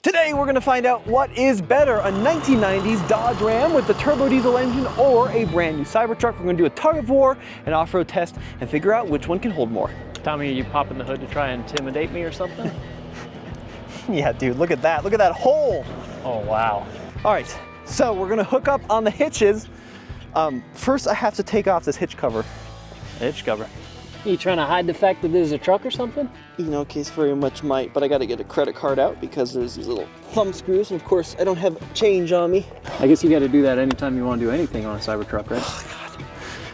Today we're going to find out what is better, a 1990s Dodge Ram with the turbo diesel engine or a brand new Cybertruck. We're going to do a tug of war, an off-road test, and figure out which one can hold more. Tommy, are you popping the hood to try and intimidate me or something? Yeah, dude, look at that. Look at that hole. Oh, wow. All right, so we're going to hook up on the hitches. First, I have to take off this hitch cover. Hitch cover. You trying to hide the fact that this is a truck or something? You know, case very much might, but I got to get a credit card out because there's these little thumb screws, and of course, I don't have change on me. I guess you got to do that anytime you want to do anything on a Cybertruck, right? Oh, God.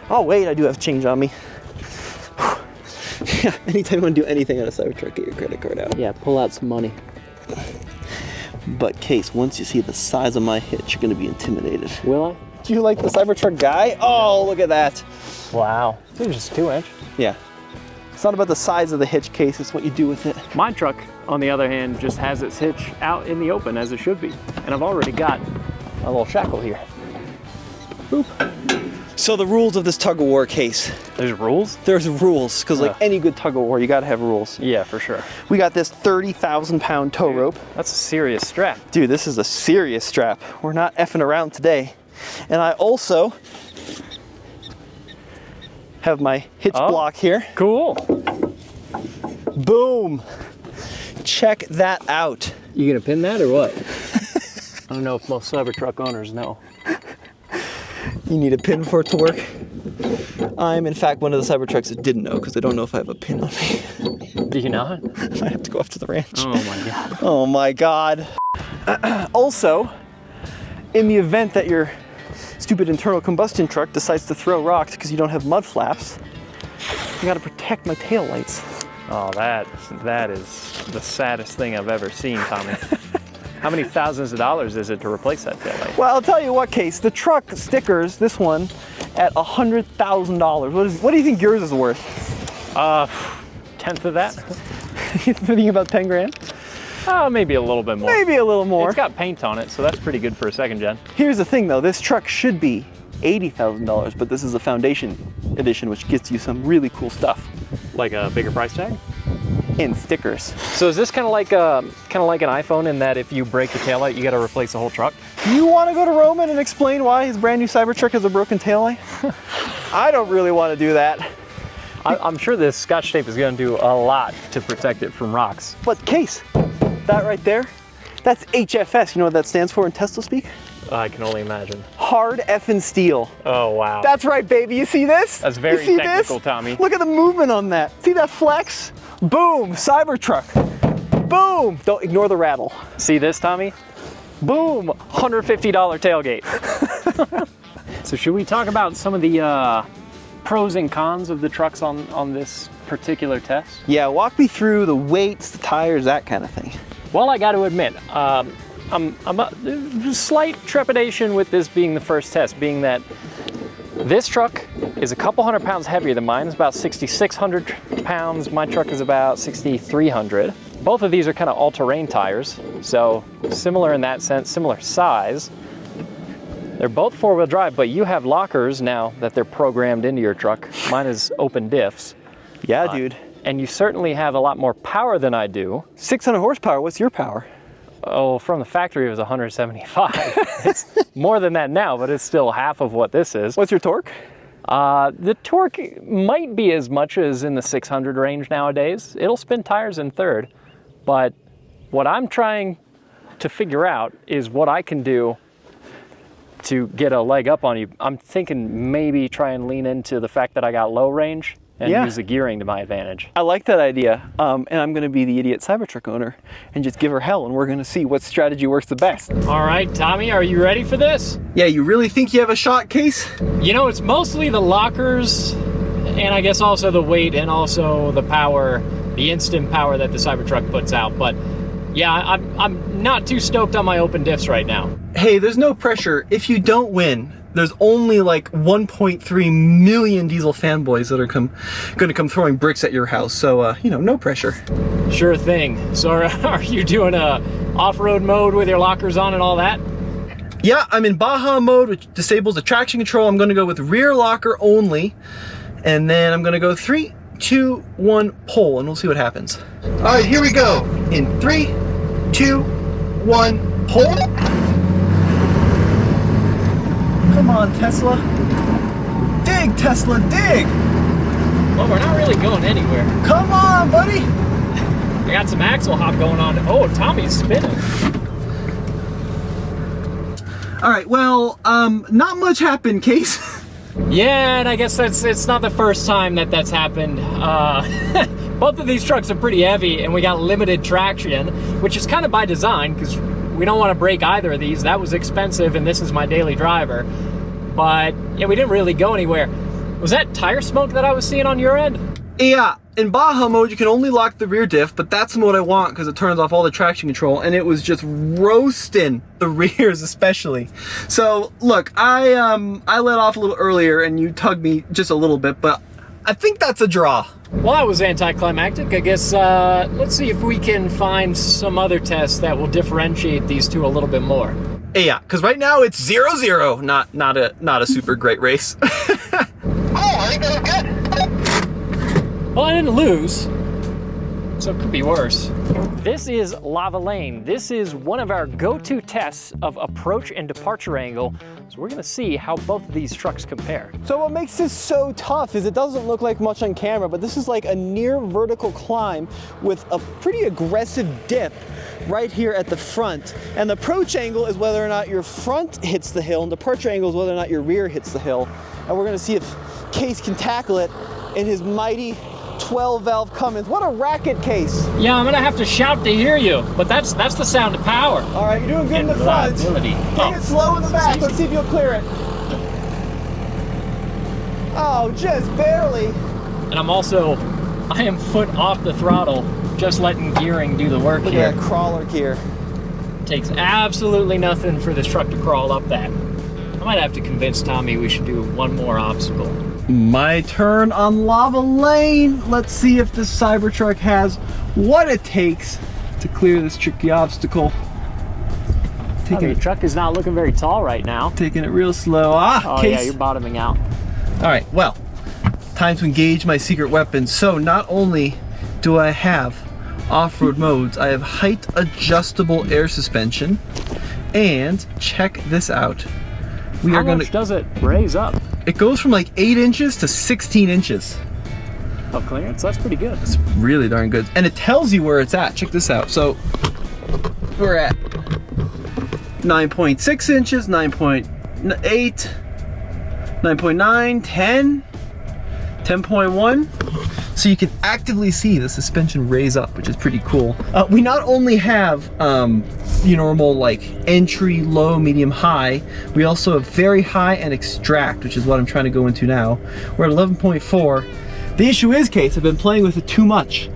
Oh, wait, I do have change on me. Yeah, anytime you want to do anything on a Cybertruck, get your credit card out. Yeah, pull out some money. But Case, once you see the size of my hitch, you're going to be intimidated. Will I? Do you like the Cybertruck guy? Oh, look at that. Wow. It's just 2-inch. Yeah. It's not about the size of the hitch, Case, it's what you do with it. My truck, on the other hand, just has its hitch out in the open as it should be. And I've already got a little shackle here. Boop. So the rules of this tug of war, Case. There's rules? There's rules, because like any good tug of war, you gotta have rules. Yeah, for sure. We got this 30,000-pound tow rope. That's a serious strap. Dude, this is a serious strap. We're not effing around today. And I also have my hitch block here. Cool. Boom. Check that out. You gonna pin that or what? I don't know if most Cybertruck owners know. You need a pin for it to work. I'm in fact one of the Cybertrucks that didn't know because I don't know if I have a pin on me. Do you not? I have to go up to the ranch. Oh my God. Oh my God. Also, in the event that your stupid internal combustion truck decides to throw rocks because you don't have mud flaps, you gotta protect my tail lights. Oh, that is the saddest thing I've ever seen, Tommy. How many thousands of dollars is it to replace that taillight? Well, I'll tell you what, Case, the truck stickers, this one, at $100,000. What do you think yours is worth? Tenth of that? You thinking about 10 grand? Maybe a little bit more. Maybe a little more. It's got paint on it, so that's pretty good for a second gen. Here's the thing though, this truck should be $80,000, but this is a foundation edition, which gets you some really cool stuff. Like a bigger price tag? And stickers. So is this kind of like an iPhone in that if you break the taillight, you got to replace the whole truck? You want to go to Roman and explain why his brand new Cybertruck has a broken taillight? I don't really want to do that. I'm sure this Scotch tape is going to do a lot to protect it from rocks. But Case, that right there, that's HFS. You know what that stands for in Tesla speak? I can only imagine. Hard effing steel. Oh, wow. That's right, baby. You see this? That's very you see technical, this? Tommy. Look at the movement on that. See that flex? Boom, Cybertruck. Boom. Don't ignore the rattle. See this, Tommy? Boom, $150 tailgate. So should we talk about some of the pros and cons of the trucks on this particular test? Yeah, walk me through the weights, the tires, that kind of thing. Well, I got to admit, I'm a slight trepidation with this being the first test, being that this truck is a couple hundred pounds heavier than mine. It's about 6,600 pounds. My truck is about 6,300. Both of these are kind of all-terrain tires, so similar in that sense, similar size. They're both four-wheel drive, but you have lockers now that they're programmed into your truck. Mine is open diffs. Yeah, dude. And you certainly have a lot more power than I do. 600 horsepower, what's your power? Oh, from the factory it was 175. It's more than that now, but it's still half of what this is. What's your torque? The torque might be as much as in the 600 range nowadays. It'll spin tires in third, but what I'm trying to figure out is what I can do to get a leg up on you. I'm thinking maybe try and lean into the fact that I got low range and use the gearing to my advantage. I like that idea, and I'm going to be the idiot Cybertruck owner and just give her hell, and we're going to see what strategy works the best. All right, Tommy, are you ready for this? Yeah, you really think you have a shot, Case? You know, it's mostly the lockers, and I guess also the weight, and also the power, the instant power that the Cybertruck puts out, but yeah, I'm not too stoked on my open diffs right now. Hey, there's no pressure. If you don't win, there's only like 1.3 million diesel fanboys that are going to come throwing bricks at your house. So, you know, no pressure. Sure thing. So are you doing a off-road mode with your lockers on and all that? Yeah, I'm in Baja mode, which disables the traction control. I'm going to go with rear locker only. And then I'm going to go 3, 2, 1, pull, and we'll see what happens. All right, here we go. In 3, 2, 1, hold. Come on, Tesla. Dig, Tesla, dig. Well, we're not really going anywhere. Come on, buddy. I got some axle hop going on. Oh, Tommy's spinning. All right, well, not much happened, Case. Yeah, and I guess it's not the first time that's happened. Both of these trucks are pretty heavy, and we got limited traction, which is kind of by design, because we don't want to break either of these. That was expensive, and this is my daily driver. But, yeah, we didn't really go anywhere. Was that tire smoke that I was seeing on your end? Yeah, in Baja mode, you can only lock the rear diff, but that's the mode I want because it turns off all the traction control, and it was just roasting the rears especially. So, look, I let off a little earlier, and you tugged me just a little bit, but I think that's a draw. Well, that was anticlimactic. I guess, let's see if we can find some other tests that will differentiate these two a little bit more. Yeah, because right now it's 0-0, not a super great race. Oh, I think that was good. Well, I didn't lose, so it could be worse. This is Lava Lane. This is one of our go-to tests of approach and departure angle. So we're gonna see how both of these trucks compare. So what makes this so tough is it doesn't look like much on camera, but this is like a near vertical climb with a pretty aggressive dip right here at the front. And the approach angle is whether or not your front hits the hill, and departure angle is whether or not your rear hits the hill. And we're gonna see if Case can tackle it in his mighty 12-valve Cummins. What a racket, Case. Yeah, I'm gonna have to shout to hear you, but that's the sound of power. All right, you're doing good in the front. Take it slow in the back. Let's see if you'll clear it. Oh, just barely. And I am foot off the throttle, just letting gearing do the work Look here. at that crawler gear. Takes absolutely nothing for this truck to crawl up that. I might have to convince Tommy we should do one more obstacle. My turn on Lava Lane. Let's see if this Cybertruck has what it takes to clear this tricky obstacle. The truck is not looking very tall right now. Taking it real slow. Oh Case. yeah, you're bottoming out. All right, well, time to engage my secret weapon. So not only do I have off-road modes, I have height adjustable air suspension, and check this out. How much does it raise up? It goes from like 8 inches to 16 inches. Oh, clearance, that's pretty good. It's really darn good. And it tells you where it's at. Check this out. So we're at 9.6 inches, 9.8, 9.9, 10, 10.1. So you can actively see the suspension raise up, which is pretty cool. We not only have your normal like entry, low, medium, high, we also have very high and extract, which is what I'm trying to go into now. We're at 11.4. The issue is, Case, I've been playing with it too much,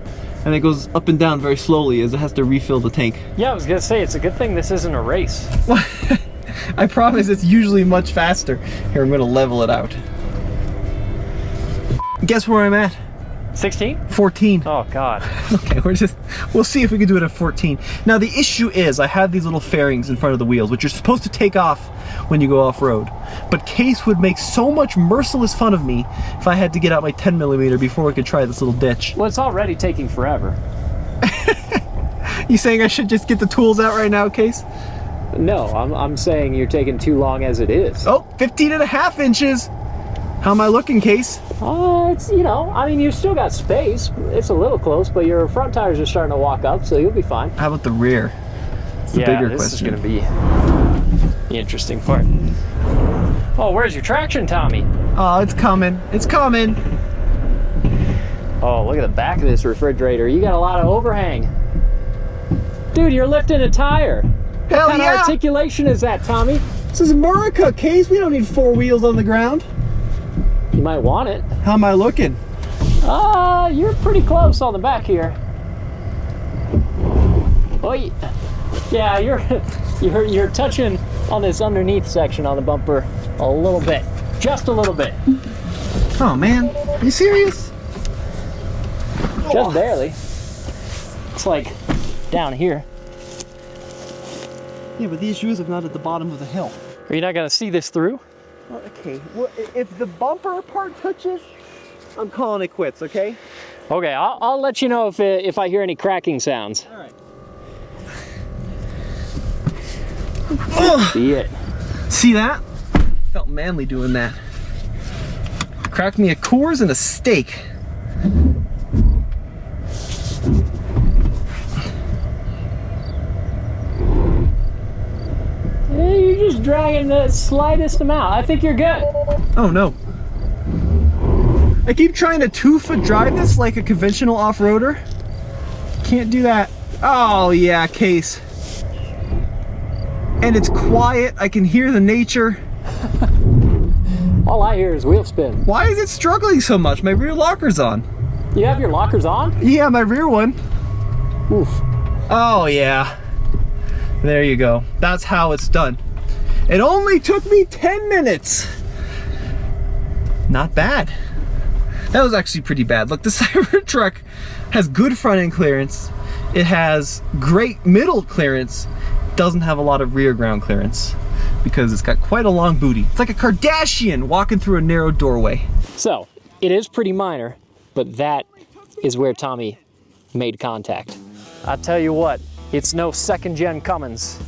and it goes up and down very slowly as it has to refill the tank. Yeah, I was gonna say, it's a good thing this isn't a race. I promise it's usually much faster. Here, I'm gonna level it out. Guess where I'm at? 16? 14. Oh God. Okay, we'll see if we can do it at 14. Now the issue is I have these little fairings in front of the wheels, which you're supposed to take off when you go off-road. But Case would make so much merciless fun of me if I had to get out my 10mm before we could try this little ditch. Well, it's already taking forever. You saying I should just get the tools out right now, Case? No, I'm saying you're taking too long as it is. Oh, 15.5 inches. How am I looking, Case? It's, you know, I mean, you've still got space. It's a little close, but your front tires are starting to walk up, so you'll be fine. How about the rear? It's the bigger this question. is going to be the interesting part. Oh, where's your traction, Tommy? Oh, it's coming. It's coming. Oh, look at the back of this refrigerator. You got a lot of overhang. Dude, you're lifting a tire. Hell What kind yeah. of articulation is that, Tommy? This is America, Case. We don't need 4 wheels on the ground. You might want it. How am I looking? You're pretty close on the back here. Oh, yeah, you're touching on this underneath section on the bumper a little bit, just a little bit. Oh man, are you serious? Just barely. It's like down here. Yeah, but the issue is I'm not at the bottom of the hill. Are you not gonna see this through? Okay, well, if the bumper part touches, I'm calling it quits, okay? Okay, I'll let you know if I hear any cracking sounds. All right. See it. See that? Felt manly doing that. Cracked me a Coors and a steak. You're just dragging the slightest amount. I think you're good. Oh no. I keep trying to 2-foot drive this like a conventional off-roader. Can't do that. Oh yeah, Case. And it's quiet, I can hear the nature. All I hear is wheel spin. Why is it struggling so much? My rear locker's on. You have your lockers on? Yeah, my rear one. Oof. Oh yeah. There you go. That's how it's done. It only took me 10 minutes. Not bad. That was actually pretty bad. Look, the Cybertruck has good front end clearance. It has great middle clearance. Doesn't have a lot of rear ground clearance because it's got quite a long booty. It's like a Kardashian walking through a narrow doorway. So, it is pretty minor, but that is where Tommy made contact. I tell you what, it's no second-gen Cummins.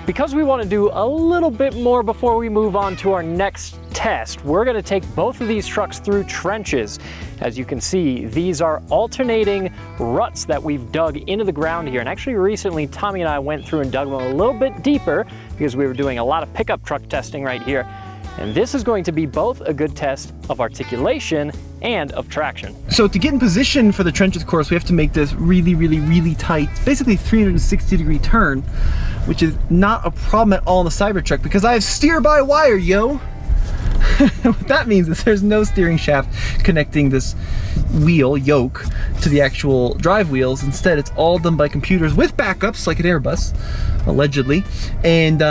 Because we want to do a little bit more before we move on to our next test, we're going to take both of these trucks through trenches. As you can see, these are alternating ruts that we've dug into the ground here. And actually recently, Tommy and I went through and dug them a little bit deeper because we were doing a lot of pickup truck testing right here. And this is going to be both a good test of articulation and of traction. So to get in position for the trenches course, we have to make this really, really, really tight, basically 360-degree turn, which is not a problem at all in the Cybertruck because I have steer-by-wire, yo. What that means is there's no steering shaft connecting this wheel yoke to the actual drive wheels. Instead, it's all done by computers with backups, like an Airbus, allegedly, and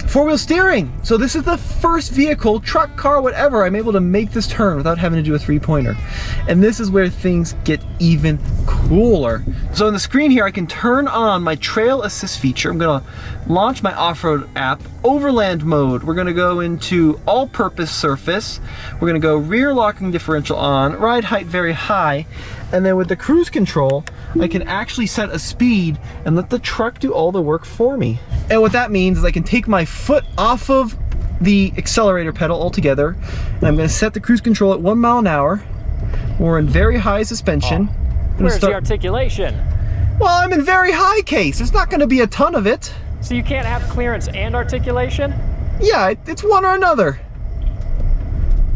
four-wheel steering. So this is the first vehicle, truck, car, whatever, I'm able to make this turn without having to do a three-pointer. And this is where things get even cooler. So on the screen here, I can turn on my trail assist feature. I'm gonna launch my off-road app, overland mode. We're gonna go into all-purpose surface. We're gonna go rear locking differential on, ride height very high. And then with the cruise control, I can actually set a speed and let the truck do all the work for me. And what that means is I can take my foot off of the accelerator pedal altogether, and I'm gonna set the cruise control at 1 mile an hour. We're in very high suspension. Where's the articulation? Well, I'm in very high case. There's not gonna be a ton of it. So you can't have clearance and articulation? Yeah, it's one or another.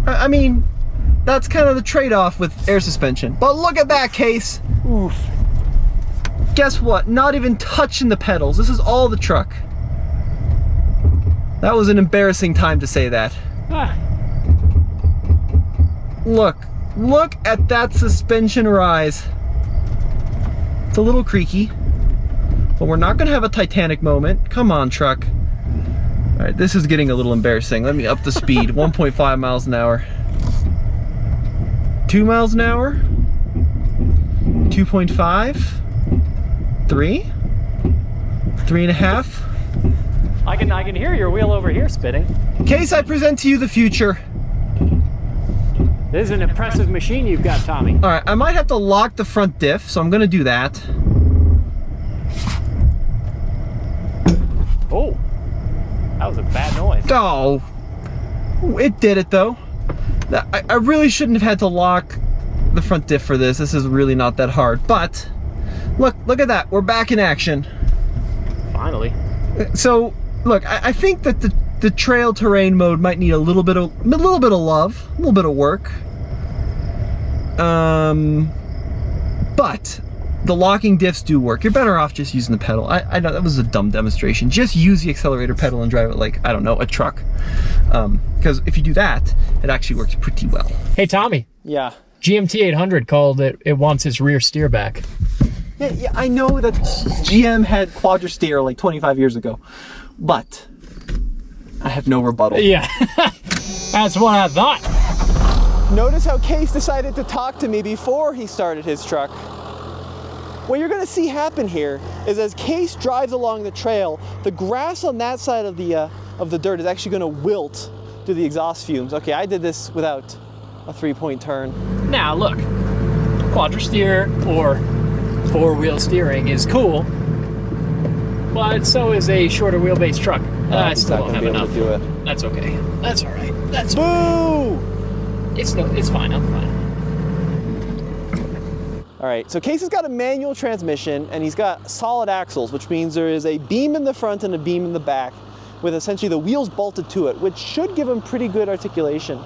I mean, that's kind of the trade-off with air suspension. But look at that case. Oof. Guess what? Not even touching the pedals. This is all the truck. That was an embarrassing time to say that. Ah. Look at that suspension rise. It's a little creaky, but we're not gonna have a Titanic moment. Come on, truck. All right, this is getting a little embarrassing. Let me up the speed, 1.5 miles an hour. 2 miles an hour, 2.5, 3, 3.5. I can hear your wheel over here spinning. Case, I present to you the future. This is an impressive machine you've got, Tommy. All right, I might have to lock the front diff, so I'm gonna do that. Oh, that was a bad noise. Oh, it did it though. I really shouldn't have had to lock the front diff for this. This is really not that hard, but look at that. We're back in action. Finally. So look, I think that the trail terrain mode might need a little bit of love, a little bit of work. But the locking diffs do work. You're better off just using the pedal. I know that was a dumb demonstration. Just use the accelerator pedal and drive it like, I don't know, a truck. Because if you do that, it actually works pretty well. Hey, Tommy. Yeah. GMT 800 called it wants its rear steer back. Yeah, I know that GM had quadra steer like 25 years ago, but I have no rebuttal. Yeah, that's what I thought. Notice how Case decided to talk to me before he started his truck. What you're gonna see happen here is as Case drives along the trail, the grass on that side of the dirt is actually gonna wilt to the exhaust fumes. Okay, I did this without a 3-point turn. Now look, quadra steer or four-wheel steering is cool, but so is a shorter wheelbase truck. I He's still not don't gonna have be able enough. to do it. That's okay. That's all right. That's Boo! it's fine. I'm fine. All right, so Case has got a manual transmission and he's got solid axles, which means there is a beam in the front and a beam in the back with essentially the wheels bolted to it, which should give him pretty good articulation.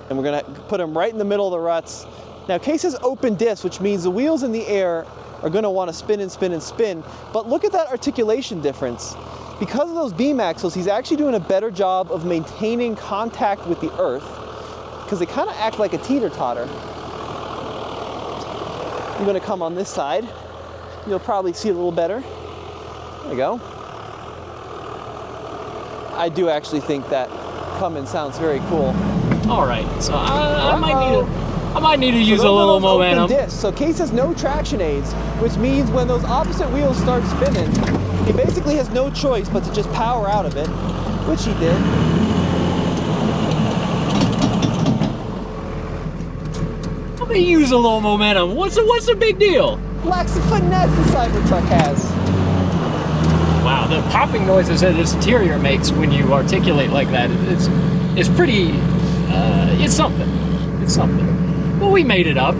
And we're gonna put him right in the middle of the ruts. Now Case has open discs, which means the wheels in the air are gonna wanna spin and spin and spin, but look at that articulation difference. Because of those beam axles, he's actually doing a better job of maintaining contact with the earth, because they kind of act like a teeter-totter. I'm gonna come on this side. You'll probably see it a little better. There you go. I do actually think that Cummins sounds very cool. All right, so I might need to use a little momentum. Discs. So Case has no traction aids, which means when those opposite wheels start spinning, he basically has no choice but to just power out of it, which he did. Let me use a little momentum. What's the big deal? Lacks the finesse the Cybertruck has. Wow, the popping noises that this interior makes when you articulate like that, it's pretty, it's something. It's something. But we made it up.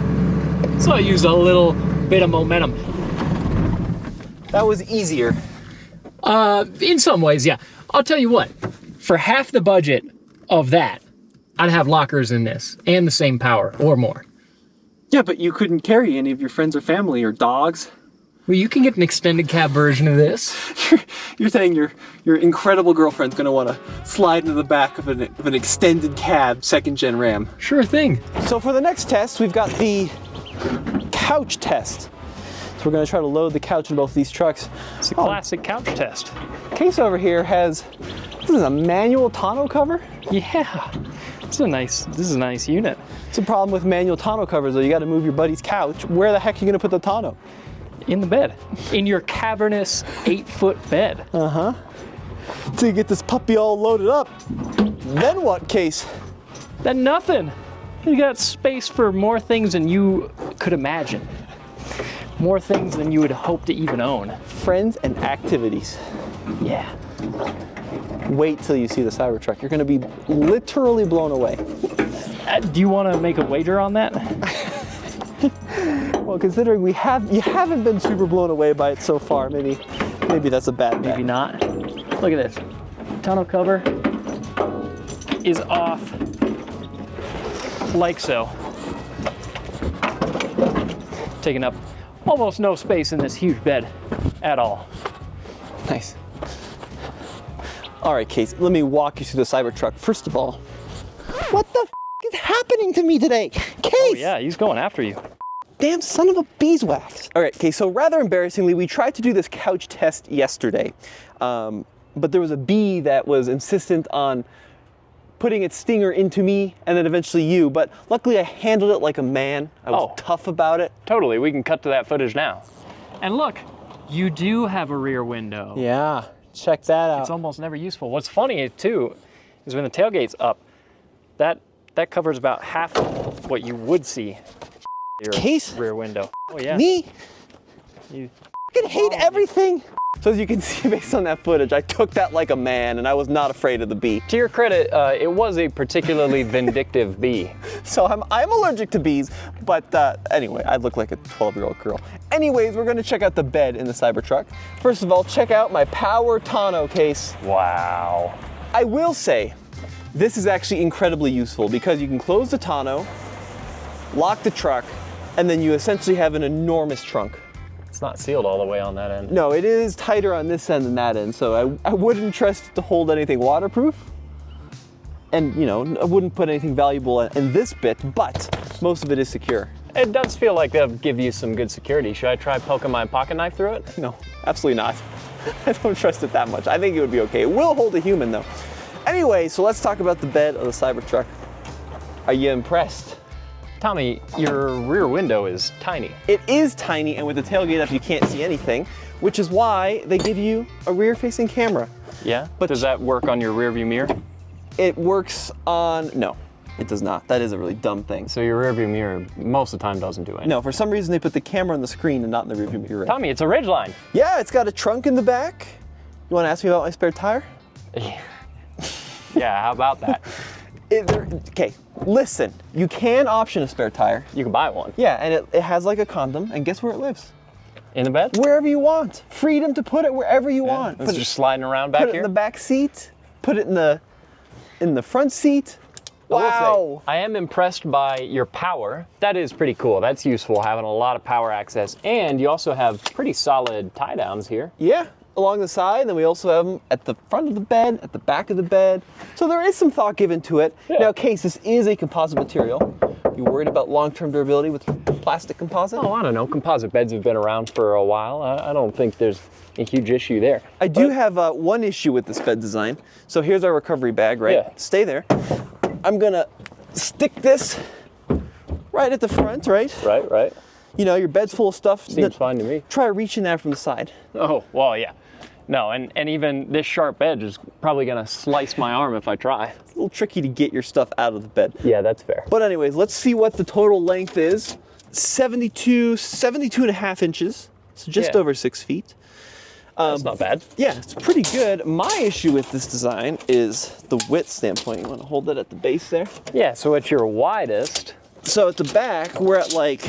So I used a little bit of momentum. That was easier. In some ways, yeah. I'll tell you what, for half the budget of that, I'd have lockers in this and the same power or more. Yeah, but you couldn't carry any of your friends or family or dogs. Well, you can get an extended cab version of this. You're saying your incredible girlfriend's gonna want to slide into the back of an extended cab second-gen Ram. Sure thing. So for the next test, we've got the couch test. So we're gonna try to load the couch in both these trucks. It's a classic couch test. Case over here has, this is a manual tonneau cover. Yeah, this is a nice unit. It's a problem with manual tonneau covers though. You gotta move your buddy's couch. Where the heck are you gonna put the tonneau? In the bed. In your cavernous 8-foot bed. Uh-huh. So you get this puppy all loaded up. Then what, Case? Then nothing. You got space for more things than you could imagine. More things than you would hope to even own. Friends and activities. Yeah. Wait till you see the Cybertruck. You're gonna be literally blown away. Do you want to make a wager on that? Well, considering you haven't been super blown away by it so far, maybe that's a bad bet. Maybe not. Look at this. Tonneau cover is off like so. Taking up almost no space in this huge bed at all. Nice. All right, Case, let me walk you through the Cybertruck. First of all, what the is happening to me today? Case! Oh yeah, he's going after you. Damn son of a beeswax. All right, okay, so rather embarrassingly, we tried to do this couch test yesterday, but there was a bee that was insistent on putting its stinger into me and then eventually you, but luckily I handled it like a man. I was tough about it. Totally, we can cut to that footage now. And look, you do have a rear window. Yeah, check that out. It's almost never useful. What's funny too, is when the tailgate's up, that covers about half of what you would see your Case? rear window. Oh yeah. Me? You I hate everything. So as you can see based on that footage, I took that like a man and I was not afraid of the bee. To your credit, it was a particularly vindictive bee. So I'm allergic to bees, but anyway, I look like a 12-year-old girl. Anyways, we're gonna check out the bed in the Cybertruck. First of all, check out my power tonneau case. Wow. I will say, this is actually incredibly useful because you can close the tonneau, lock the truck, and then you essentially have an enormous trunk. It's not sealed all the way on that end. No, it is tighter on this end than that end, so I wouldn't trust it to hold anything waterproof. And, you know, I wouldn't put anything valuable in this bit, but most of it is secure. It does feel like they'll give you some good security. Should I try poking my pocket knife through it? No, absolutely not. I don't trust it that much. I think it would be okay. It will hold a human though. Anyway, so let's talk about the bed of the Cybertruck. Are you impressed? Tommy, your rear window is tiny. It is tiny, and with the tailgate up, you can't see anything, which is why they give you a rear-facing camera. Yeah? But does that work on your rear view mirror? It works on, no. It does not. That is a really dumb thing. So your rearview mirror most of the time doesn't do anything. No, for some reason they put the camera on the screen and not in the rearview mirror. Tommy, it's a Ridgeline. Yeah, it's got a trunk in the back. You want to ask me about my spare tire? Yeah, how about that? Okay, listen. You can option a spare tire. You can buy one. Yeah, and it has like a condom, and guess where it lives? In the bed? Wherever you want. Freedom to put it wherever you want. It's just sliding around back Put it here. in the back seat. Put it in the front seat. I will say, Wow. I am impressed by your power. That is pretty cool. That's useful, having a lot of power access. And you also have pretty solid tie downs here. Yeah, along the side. And then we also have them at the front of the bed, at the back of the bed. So there is some thought given to it. Yeah. Now, Case, this is a composite material. You worried about long-term durability with plastic composite? Oh, I don't know. Composite beds have been around for a while. I don't think there's a huge issue there. I do have one issue with this bed design. So here's our recovery bag, right? Yeah. Stay there. I'm gonna stick this right at the front, right? Right. You know, your bed's full of stuff. Seems fine to me. Try reaching that from the side. Oh, well, yeah. No, and even this sharp edge is probably gonna slice my arm if I try. It's a little tricky to get your stuff out of the bed. Yeah, that's fair. But anyways, let's see what the total length is. 72 and a half inches. So just Yeah. over 6 feet. That's not bad. Yeah, it's pretty good. My issue with this design is the width standpoint. You want to hold that at the base there? Yeah, so at your widest, So at the back, we're at like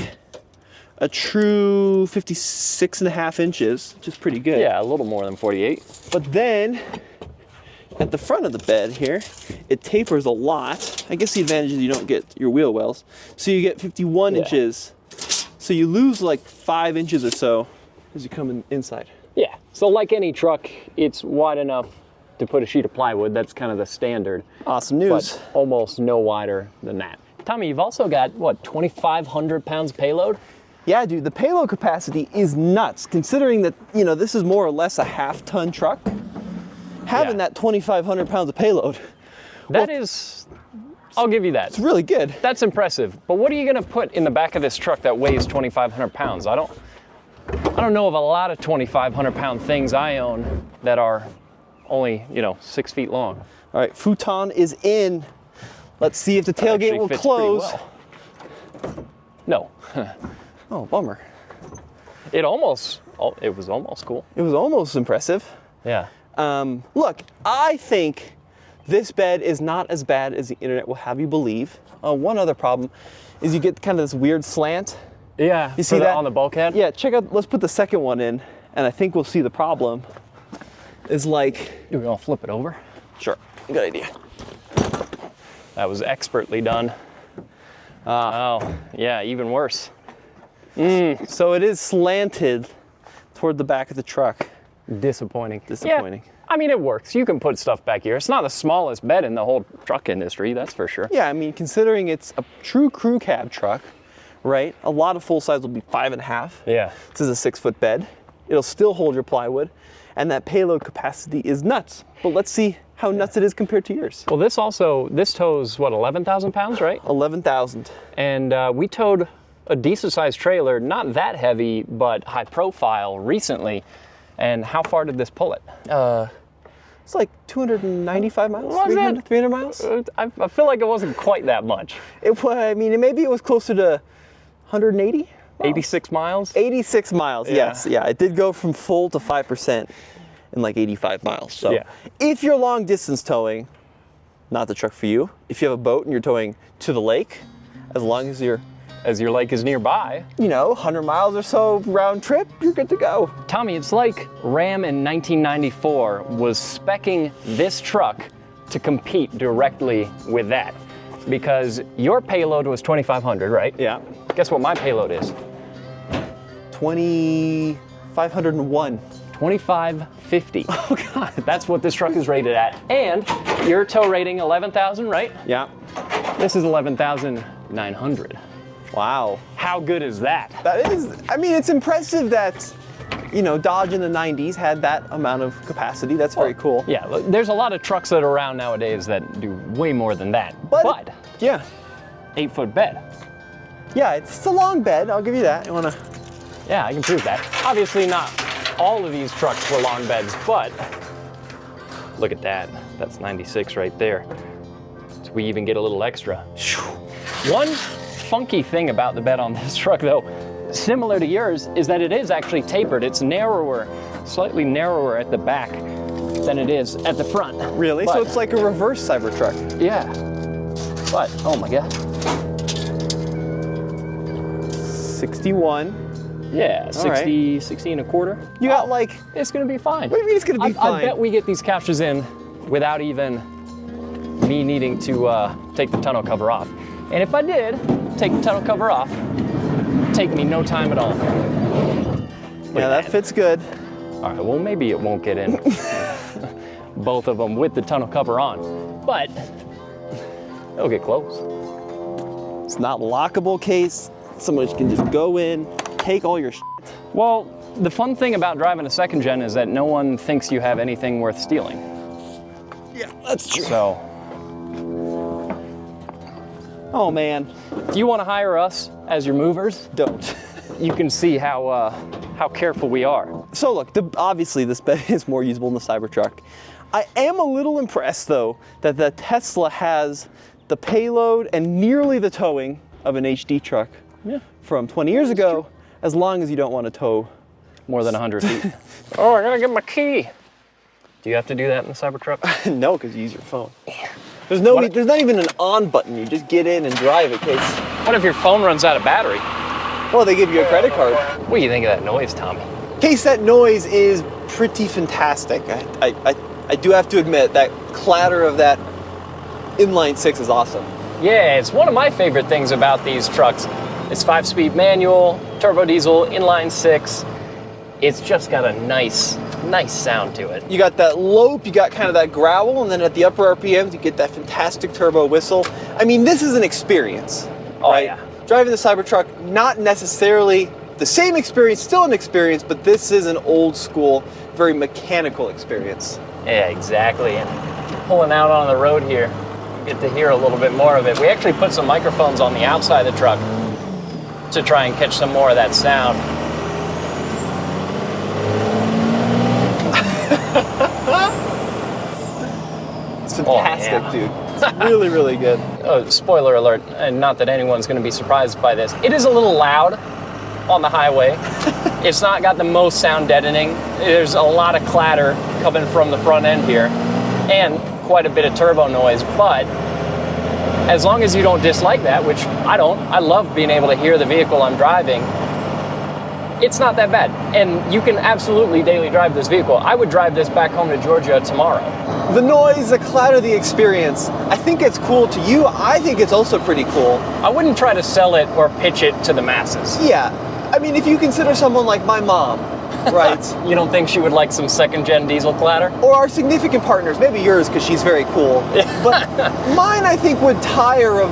a true 56 and a half inches, which is pretty good. yeah, a little more than 48. But then at the front of the bed here, it tapers a lot. I guess the advantage is you don't get your wheel wells. So you get 51 Yeah. inches. So you lose like 5 inches or so as you come inside. Yeah, so like any truck, it's wide enough to put a sheet of plywood. That's kind of the standard, Awesome news. but almost no wider than that. Tommy, you've also got, what, 2,500 pounds payload? Yeah, dude, the payload capacity is nuts, considering that, you know, this is more or less a half-ton truck. Having Yeah. that 2,500 pounds of payload, That is, I'll give you that. it's really good. That's impressive. But what are you gonna put in the back of this truck that weighs 2,500 pounds? I don't know of a lot of 2,500 pound things I own that are only, 6 feet long. All right, futon is in. Let's see if the tailgate Actually will fits pretty close. well. No, Oh, bummer. it was almost cool. It was almost impressive. Yeah. Look, I think this bed is not as bad as the internet will have you believe. One other problem is you get kind of this weird slant. Yeah, You see that? on the bulkhead? Yeah, check out, let's put the second one in, and I think we'll see the problem. Is like, Do we all flip it over? sure, good idea. That was expertly done. Oh, yeah, even worse. So it is slanted toward the back of the truck. Disappointing. Disappointing. Yeah, I mean, it works. You can put stuff back here. It's not the smallest bed in the whole truck industry, that's for sure. Yeah, I mean, considering it's a true crew cab truck, right? A lot of full size will be 5.5. Yeah. This is a 6-foot bed. It'll still hold your plywood, and that payload capacity is nuts. But let's see how nuts it is compared to yours. Well, this tows, what, 11,000 pounds, right? 11,000. And we towed a decent sized trailer, not that heavy, but high profile recently. And how far did this pull it? It's like 295 miles. Was 300, it? 300 miles. I feel like it wasn't quite that much. It was. I mean, maybe it was closer to 180. miles. 86 miles? 86 miles. Yeah. Yes. Yeah. It did go from full to 5% in like 85 miles. So Yeah. if you're long distance towing, not the truck for you. If you have a boat and you're towing to the lake, as long as you're, As your lake is nearby. 100 miles or so round trip, you're good to go. Tommy, it's like Ram in 1994 was speccing this truck to compete directly with that. Because your payload was 2,500, right? Yeah. Guess what my payload is? 2,501. 2,550. Oh God. That's what this truck is rated at. And your tow rating 11,000, right? Yeah. This is 11,900. Wow. How good is that? That is, I mean, it's impressive that, Dodge in the 90s had that amount of capacity. That's very cool. Yeah, look, there's a lot of trucks that are around nowadays that do way more than that. But Yeah. 8-foot bed. Yeah, it's a long bed. I'll give you that. You wanna? Yeah, I can prove that. Obviously not all of these trucks were long beds, but look at that. That's 96 right there. It's we even get a little extra. One funky thing about the bed on this truck though, similar to yours, is that it is actually tapered. It's narrower, slightly narrower at the back than it is at the front. Really? But, so it's like a reverse Cybertruck. Yeah. But, oh my God. 61. Yeah, 60, right. 60 and a quarter. You got like, It's gonna be fine. what do you mean it's gonna be fine? I bet we get these couches in without even me needing to take the tonneau cover off. And if I did take the tonneau cover off, it'd take me no time at all. Yeah, that fits good. All right, well, maybe it won't get in both of them with the tonneau cover on, but it'll get close. It's not lockable case. Someone can just go in, take all your shit. Well, the fun thing about driving a second gen is that no one thinks you have anything worth stealing. Yeah, that's true. So, Oh man, if you want to hire us as your movers, don't. you can see how careful we are. So look, obviously this bed is more usable than the Cybertruck. I am a little impressed though that the Tesla has the payload and nearly the towing of an HD truck from 20 years ago, as long as you don't want to tow More than 100 feet. Oh, I gotta get my key. Do you have to do that in the Cybertruck? No, because you use your phone. There's no, there's not even an on button. You just get in and drive in case. What if your phone runs out of battery? Well, they give you a credit card. What do you think of that noise, Tommy? Case that noise is pretty fantastic. I do have to admit that clatter of that inline six is awesome. Yeah, it's one of my favorite things about these trucks. It's 5-speed manual, turbo diesel, inline six. It's just got a nice sound to it. You got that lope, you got kind of that growl, and then at the upper RPMs, you get that fantastic turbo whistle. I mean, this is an experience, right? Yeah. Driving the Cybertruck, not necessarily the same experience, still an experience, but this is an old school, very mechanical experience. Yeah, exactly. And pulling out on the road here, you get to hear a little bit more of it. We actually put some microphones on the outside of the truck to try and catch some more of that sound. It's fantastic, dude. It's really, really good. Oh, spoiler alert, and not that anyone's going to be surprised by this. It is a little loud on the highway. It's not got the most sound deadening. There's a lot of clatter coming from the front end here, and quite a bit of turbo noise, but as long as you don't dislike that, which I don't, I love being able to hear the vehicle I'm driving, it's not that bad. And you can absolutely daily drive this vehicle. I would drive this back home to Georgia tomorrow. The noise, the clatter, the experience, I think it's cool to you. I think it's also pretty cool. I wouldn't try to sell it or pitch it to the masses. Yeah. I mean, if you consider someone like my mom, right? You don't think she would like some second-gen diesel clatter? Or our significant partners, maybe yours because she's very cool. But mine, I think, would tire of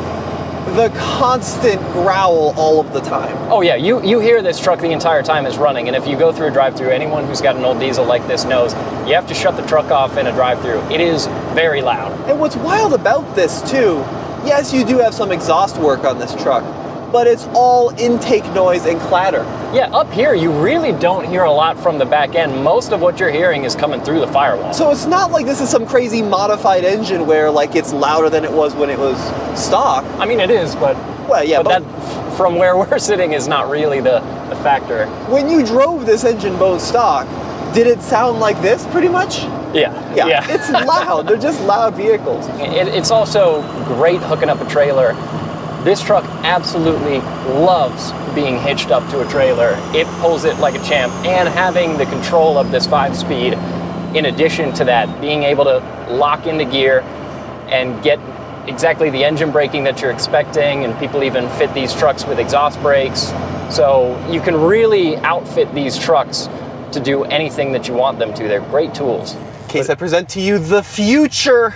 the constant growl all of the time. Oh yeah, you hear this truck the entire time it's running, and if you go through a drive-through, anyone who's got an old diesel like this knows you have to shut the truck off in a drive-through. It is very loud. And what's wild about this too, yes, you do have some exhaust work on this truck, but it's all intake noise and clatter. Yeah, up here you really don't hear a lot from the back end. Most of what you're hearing is coming through the firewall. So it's not like this is some crazy modified engine where like it's louder than it was when it was stock. I mean, it is, but well, yeah, but that from where we're sitting is not really the factor. When you drove this engine bone stock, did it sound like this pretty much? Yeah. It's loud. They're just loud vehicles. It's also great hooking up a trailer. This truck absolutely loves being hitched up to a trailer. It pulls it like a champ, and having the control of this 5-speed, in addition to that, being able to lock into gear and get exactly the engine braking that you're expecting, and people even fit these trucks with exhaust brakes. So you can really outfit these trucks to do anything that you want them to. They're great tools. Case I present to you the future.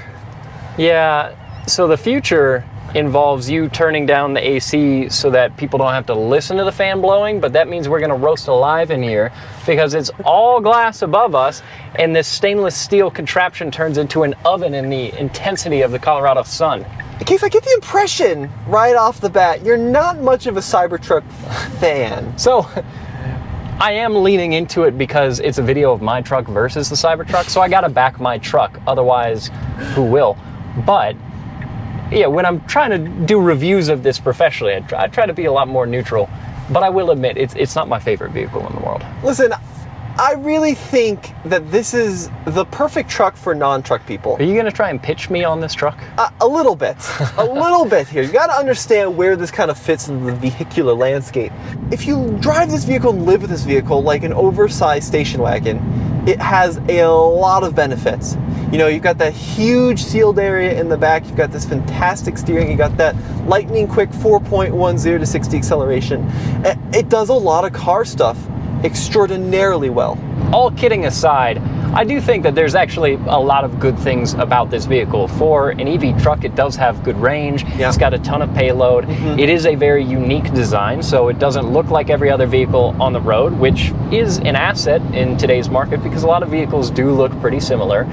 Yeah, so the future involves you turning down the AC so that people don't have to listen to the fan blowing, but that means we're gonna roast alive in here because it's all glass above us, and this stainless steel contraption turns into an oven in the intensity of the Colorado sun. In case I get the impression right off the bat, you're not much of a Cybertruck fan. So I am leaning into it because it's a video of my truck versus the Cybertruck, so I gotta back my truck, otherwise who will? But yeah, when I'm trying to do reviews of this professionally, I try to be a lot more neutral. But I will admit, it's not my favorite vehicle in the world. Listen, I really think that this is the perfect truck for non-truck people. Are you going to try and pitch me on this truck? A little bit. A little bit here. You got to understand where this kind of fits in the vehicular landscape. If you drive this vehicle and live with this vehicle like an oversized station wagon, it has a lot of benefits. You know, you've got that huge sealed area in the back, you've got this fantastic steering, you got that lightning quick 4.10 to 60 acceleration. It does a lot of car stuff extraordinarily well. All kidding aside, I do think that there's actually a lot of good things about this vehicle. For an EV truck, it does have good range, It's got a ton of payload. It is a very unique design, so it doesn't look like every other vehicle on the road, which is an asset in today's market because a lot of vehicles do look pretty similar.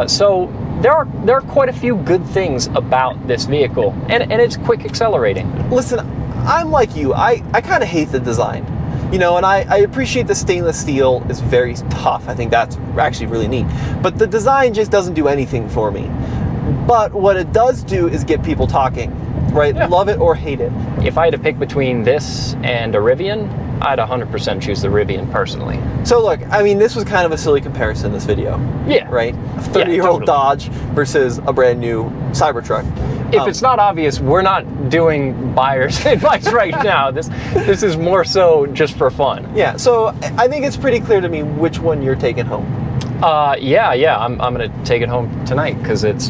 So there are quite a few good things about this vehicle, and it's quick accelerating. Listen, I'm like you, I kind of hate the design. You know, and I appreciate the stainless steel is very tough. I think that's actually really neat. But the design just doesn't do anything for me. But what it does do is get people talking, right? Yeah. Love it or hate it. If I had to pick between this and a Rivian, I'd 100% choose the Rivian personally. So look, I mean, this was kind of a silly comparison in this video. Yeah. Right? A 30-year-old totally. Dodge versus a brand new Cybertruck. If it's not obvious, we're not doing buyer's advice right now. This is more so just for fun. Yeah, so I think it's pretty clear to me which one you're taking home. Yeah. I'm gonna take it home tonight because it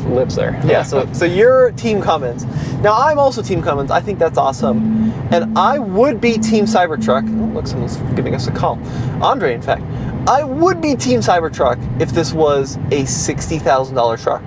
lives there. Yeah, so you're Team Cummins. Now I'm also Team Cummins. I think that's awesome. And I would be Team Cybertruck. Oh, look, someone's giving us a call. Andre, in fact. I would be Team Cybertruck if this was a $60,000 truck.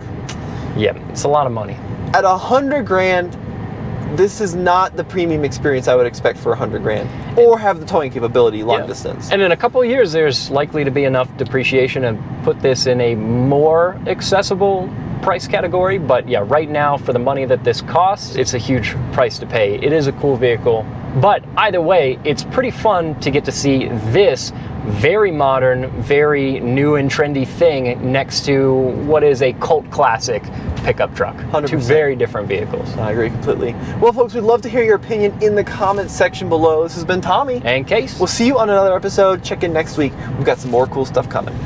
Yeah, it's a lot of money. At $100,000, this is not the premium experience I would expect for $100,000, or have the towing capability long distance. And in a couple of years, there's likely to be enough depreciation to put this in a more accessible price category. But yeah, right now, for the money that this costs, it's a huge price to pay. It is a cool vehicle. But either way, it's pretty fun to get to see this very modern, very new and trendy thing next to what is a cult classic pickup truck. 100%. Two very different vehicles. I agree completely. Well, folks, we'd love to hear your opinion in the comments section below. This has been Tommy. And Case. We'll see you on another episode. Check in next week. We've got some more cool stuff coming.